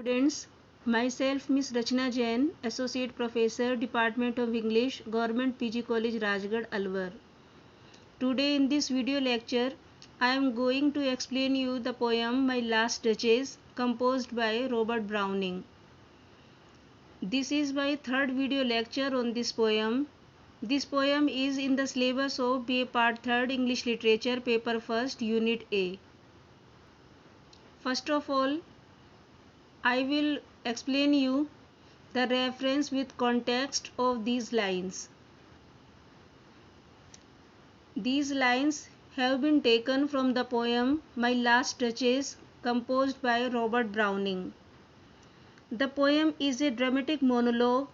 Students, myself Miss Rachna Jain, Associate Professor, Department of English, Government PG College, Rajgarh, Alwar. Today in this video lecture, I am going to explain you the poem My Last Duchess, composed by Robert Browning. This is my third video lecture on this poem. This poem is in the syllabus of BA Part 3rd English Literature, Paper 1st, Unit A. First of all, I will explain you the reference with context of these lines. These lines have been taken from the poem My Last Duchess, composed by Robert Browning. The poem is a dramatic monologue.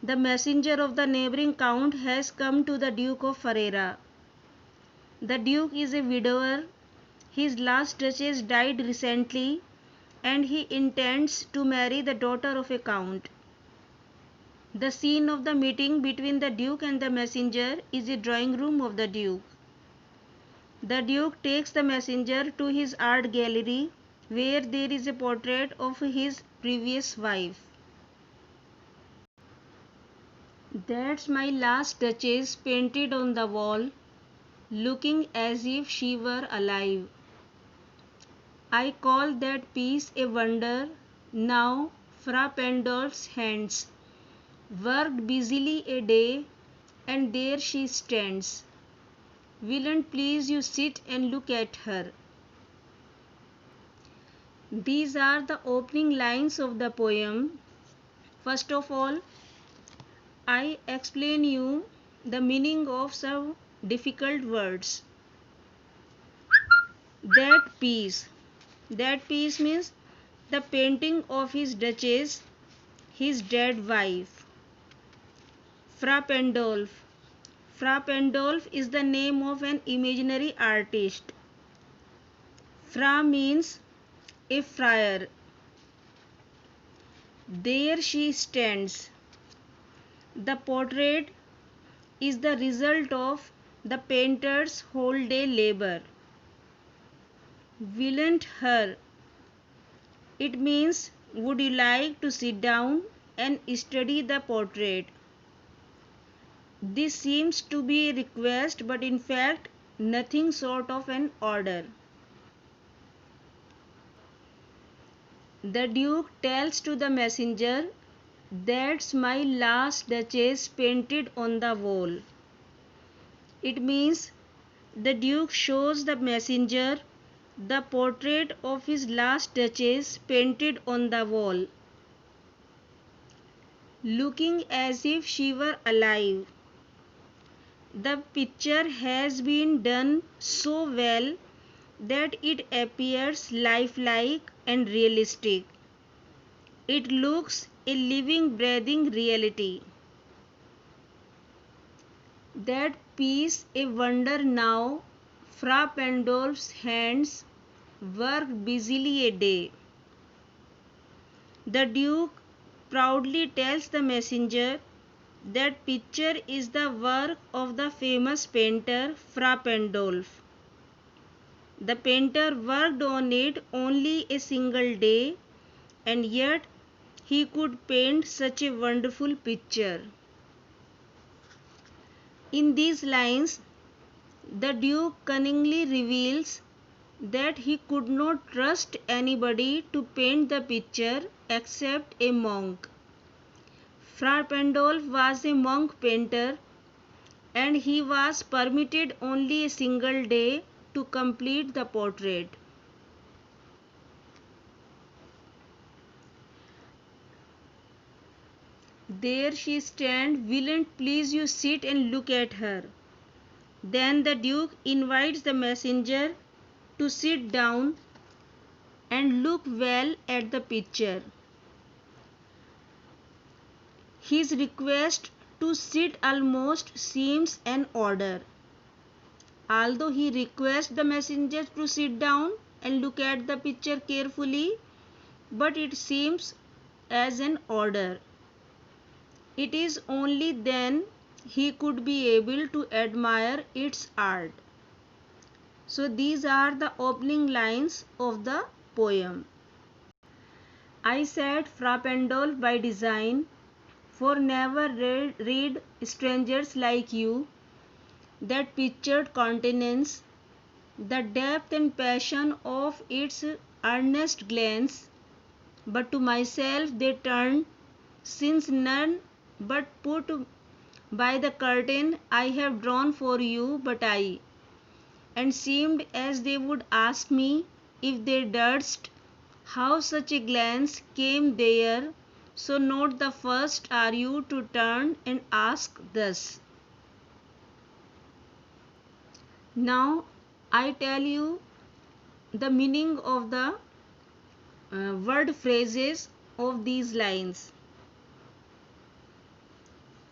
The messenger of the neighboring count has come to the Duke of Ferrara. The Duke is a widower. His last duchess died recently, and he intends to marry the daughter of a count. The scene of the meeting between the Duke and the messenger is a drawing room of the Duke. The Duke takes the messenger to his art gallery, where there is a portrait of his previous wife. That's my last duchess painted on the wall, looking as if she were alive. I call that piece a wonder. Now Fra Pandolf's hands worked busily a day, and there she stands. Will't please you sit and look at her. These are the opening lines of the poem. First of all, I explain you the meaning of some difficult words. That piece means the painting of his duchess, his dead wife. Fra Pandolf. Fra Pandolf is the name of an imaginary artist. Fra means a friar. There she stands. The portrait is the result of the painter's whole day labor. Will't her. It means, would you like to sit down and study the portrait? This seems to be a request, but in fact nothing short of an order. The Duke tells to the messenger, that's my last duchess painted on the wall. It means the Duke shows the messenger the portrait of his last duchess painted on the wall, looking as if she were alive. The picture has been done so well that it appears lifelike and realistic. It looks a living, breathing reality. That piece a wonder now, Fra Pandolf's hands worked busily a day. The Duke proudly tells the messenger that picture is the work of the famous painter Fra Pandolf. The painter worked on it only a single day, and yet he could paint such a wonderful picture. In these lines, the Duke cunningly reveals that he could not trust anybody to paint the picture except a monk. Fra Pandolf was a monk painter, and he was permitted only a single day to complete the portrait. There she stands, will't please you sit and look at her. Then the Duke invites the messenger to sit down and look well at the picture. His request to sit almost seems an order. Although he requests the messenger to sit down and look at the picture carefully, but it seems as an order. It is only then he could be able to admire its art. So these are the opening lines of the poem. I said Fra Pandolf by design, for never read strangers like you, that pictured countenance, the depth and passion of its earnest glance, but to myself they turned, since none but put by the curtain I have drawn for you but I, and seemed as they would ask me, if they durst, how such a glance came there, so not the first are you to turn and ask thus. Now I tell you the meaning of the word phrases of these lines.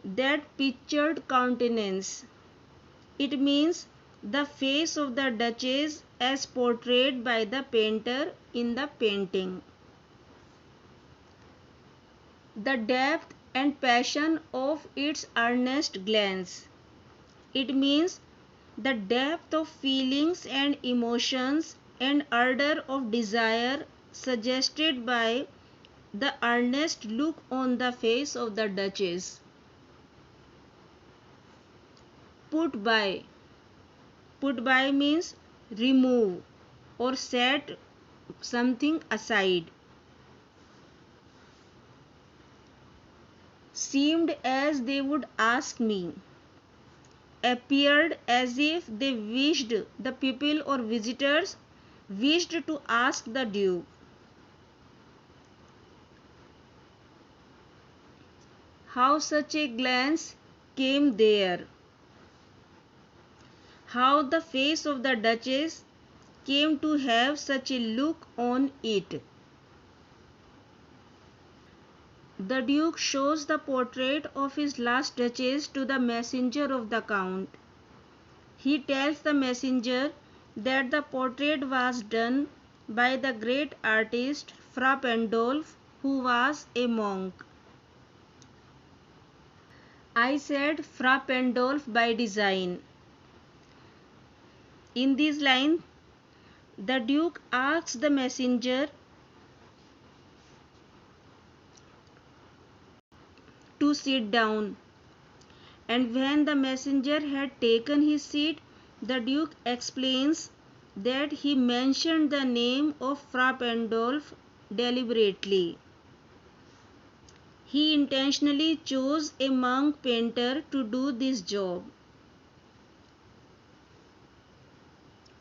That pictured countenance. It means the face of the Duchess as portrayed by the painter in the painting. The depth and passion of its earnest glance. It means the depth of feelings and emotions and ardor of desire suggested by the earnest look on the face of the Duchess. Put by. Put by means remove or set something aside. Seemed as they would ask me. Appeared as if they wished, the people or visitors wished to ask the Duke. How such a glance came there. How the face of the Duchess came to have such a look on it. The Duke shows the portrait of his last Duchess to the messenger of the Count. He tells the messenger that the portrait was done by the great artist Fra Pandolf, who was a monk. I said Fra Pandolf by design. In these lines, the Duke asks the messenger to sit down, and when the messenger had taken his seat, the Duke explains that he mentioned the name of Fra Pandolf deliberately. He intentionally chose a monk painter to do this job.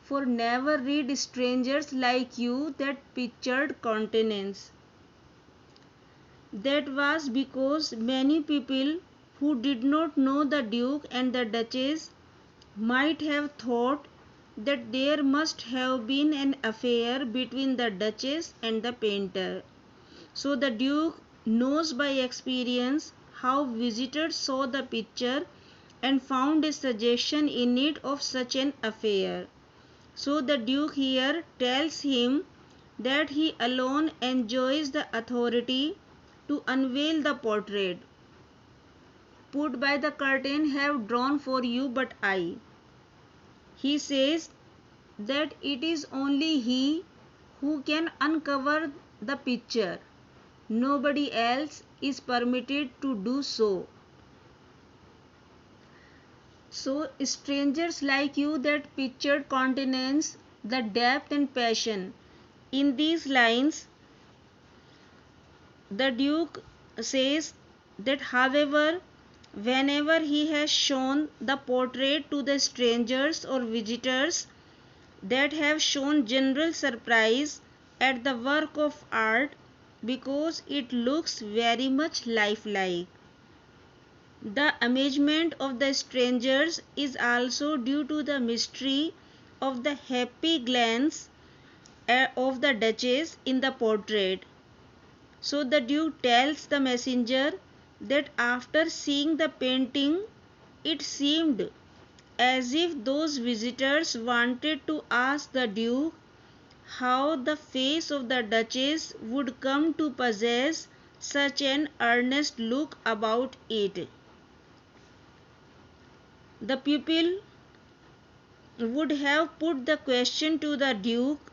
For never read strangers like you that pictured countenance. That was because many people who did not know the Duke and the Duchess might have thought that there must have been an affair between the Duchess and the painter. So the Duke knows by experience how visitors saw the picture and found a suggestion in it of such an affair. So the Duke here tells him that he alone enjoys the authority to unveil the portrait. Put by the curtain have drawn for you but I. He says that it is only he who can uncover the picture. Nobody else is permitted to do so. So, strangers like you that pictured countenance, the depth and passion. In these lines, the Duke says that, however, whenever he has shown the portrait to the strangers or visitors that have shown general surprise at the work of art because it looks very much lifelike. The amazement of the strangers is also due to the mystery of the happy glance of the Duchess in the portrait. So the Duke tells the messenger that after seeing the painting, it seemed as if those visitors wanted to ask the Duke how the face of the Duchess would come to possess such an earnest look about it. The pupil would have put the question to the Duke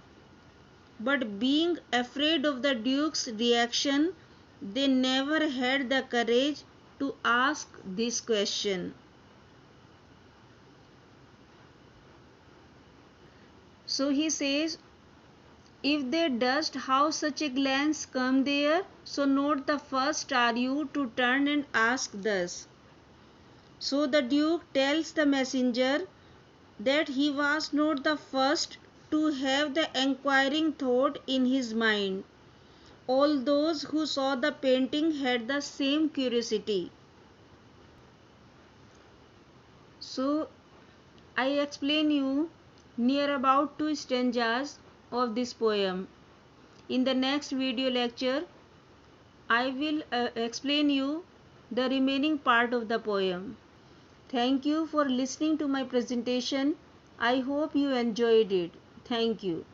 but being afraid of the Duke's reaction, they never had the courage to ask this question. So he says, if they dust, how such a glance come there? So not the first are you to turn and ask thus. So the Duke tells the messenger that he was not the first to have the enquiring thought in his mind. All those who saw the painting had the same curiosity. So I explain you near about 2 stanzas of this poem. In the next video lecture, I will explain you the remaining part of the poem. Thank you for listening to my presentation. I hope you enjoyed it. Thank you.